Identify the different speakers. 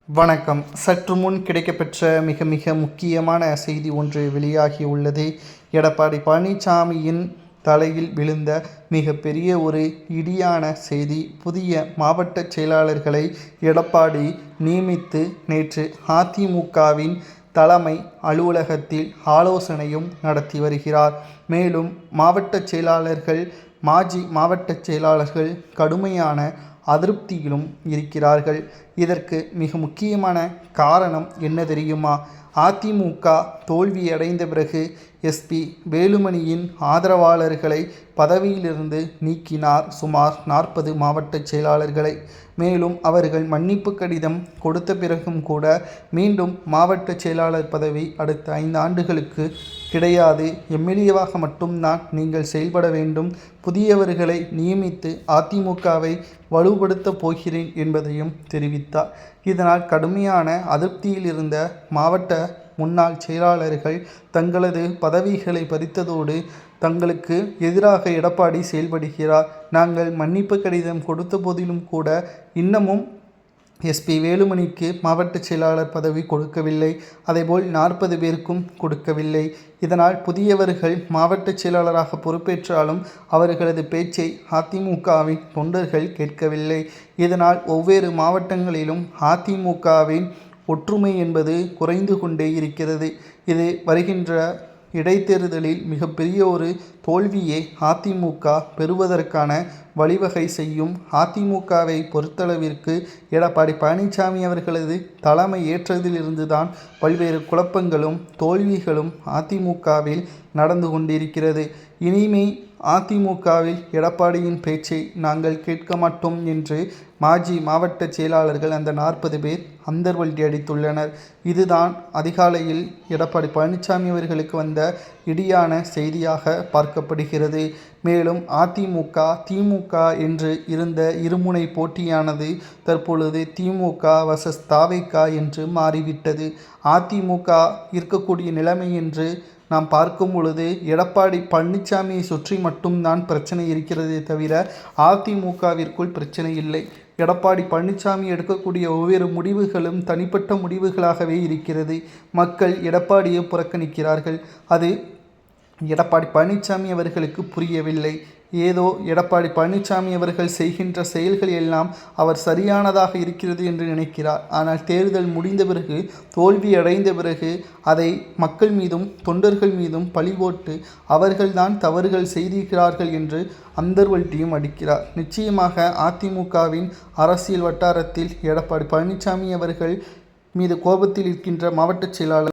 Speaker 1: வணக்கம். சற்று முன் கிடைக்கப்பெற்ற மிக முக்கியமான செய்தி ஒன்று வெளியாகியுள்ளது. எடப்பாடி பழனிசாமியின் தலையில் விழுந்த மிகப்பெரிய ஒரு இடியான செய்தி. புதிய மாவட்ட செயலாளர்களை எடப்பாடி நியமித்து நேற்று அதிமுகவின் தலைமை அலுவலகத்தில் ஆலோசனையும் நடத்தி வருகிறார். மேலும் மாவட்ட செயலாளர்கள், மாஜி மாவட்ட செயலாளர்கள் கடுமையான அதிருப்தியிலும் இருக்கிறார்கள். இதற்கு மிக முக்கியமான காரணம் என்ன தெரியுமா? அதிமுக தோல்வியடைந்த பிறகு எஸ்பி வேலுமணியின் ஆதரவாளர்களை பதவியிலிருந்து நீக்கினார் சுமார் 40 மாவட்ட செயலாளர்களை. மேலும் அவர்கள் மன்னிப்பு கடிதம் கொடுத்த பிறகும் கூட மீண்டும் மாவட்ட செயலாளர் பதவி அடுத்த 5 ஆண்டுகளுக்கு கிடையாது, எம்எல்ஏவாக மட்டும்தான் நீங்கள் செயல்பட வேண்டும், புதியவர்களை நியமித்து அதிமுகவை வலுப்படுத்தப் போகிறேன் என்பதையும் தெரிவித்தார். இதனால் கடுமையான அதிருப்தியில் இருந்த மாவட்ட முன்னாள் செயலாளர்கள் தங்களது பதவிகளை பறித்ததோடு தங்களுக்கு எதிராக எடப்பாடி செயல்படுகிறார், நாங்கள் மன்னிப்பு கடிதம் கொடுத்த போதிலும் கூட இன்னமும் எஸ்பி வேலுமணிக்கு மாவட்ட செயலாளர் பதவி கொடுக்கவில்லை, அதேபோல் 40 பேருக்கும் கொடுக்கவில்லை. இதனால் புதியவர்கள் மாவட்ட செயலாளராக பொறுப்பேற்றாலும் அவர்களது பேச்சை அதிமுகவின் தொண்டர்கள் கேட்கவில்லை. இதனால் ஒவ்வொரு மாவட்டங்களிலும் அதிமுகவின் ஒற்றுமை என்பது குறைந்து கொண்டே இருக்கிறது. இது வருகின்ற இடைத்தேர்தலில் மிகப்பெரிய ஒரு தோல்வியை அதிமுக பெறுவதற்கான வழிவகை செய்யும். அதிமுகவை பொறுத்தளவிற்கு எடப்பாடி பழனிசாமி அவர்களது தலைமை ஏற்றதிலிருந்து தான் பல்வேறு குழப்பங்களும் தோல்விகளும் அதிமுகவில் நடந்து கொண்டிருக்கிறது. இனிமே அதிமுகவில் எடப்பாடியின் பேச்சை நாங்கள் கேட்க மாட்டோம் என்று மாஜி மாவட்ட செயலாளர்கள் அந்த 40 பேர் அந்தர்வல்டி அடித்துள்ளனர். இதுதான் அதிகாலையில் எடப்பாடி பழனிசாமி அவர்களுக்கு வந்த இடியான செய்தியாக பார்க்கப்படுகிறது. மேலும் அதிமுக திமுக என்று இருந்த இருமுனை போட்டியானது தற்பொழுது திமுக vs தவிக என்று மாறிவிட்டது. அதிமுக இருக்கக்கூடிய நிலைமை என்று நாம் பார்க்கும் பொழுது எடப்பாடி பழனிசாமியை சுற்றி மட்டும்தான் பிரச்சனை இருக்கிறதே தவிர அதிமுகவிற்குள் பிரச்சனை இல்லை. எடப்பாடி பழனிசாமி எடுக்கக்கூடிய ஒவ்வொரு முடிவுகளும் தனிப்பட்ட முடிவுகளாகவே இருக்கிறது. மக்கள் எடப்பாடியை புறக்கணிக்கிறார்கள். அது எடப்பாடி பழனிசாமி அவர்களுக்கு புரியவில்லை. ஏதோ எடப்பாடி பழனிசாமி அவர்கள் செய்கின்ற செயல்கள் எல்லாம் அவர் சரியானதாக இருக்கிறது என்று நினைக்கிறார். ஆனால் தேர்தல் முடிந்த பிறகு, தோல்வி அடைந்த பிறகு அதை மக்கள் மீதும் தொண்டர்கள் மீதும் பழி போட்டு அவர்கள்தான் தவறுகள் செய்திருக்கிறார்கள் என்று அந்தர்வல்ட்டியும் அடிக்கிறார். நிச்சயமாக அதிமுகவின் அரசியல் வட்டாரத்தில் எடப்பாடி பழனிசாமி அவர்கள் மீது கோபத்தில் இருக்கின்ற மாவட்ட செயலாளர்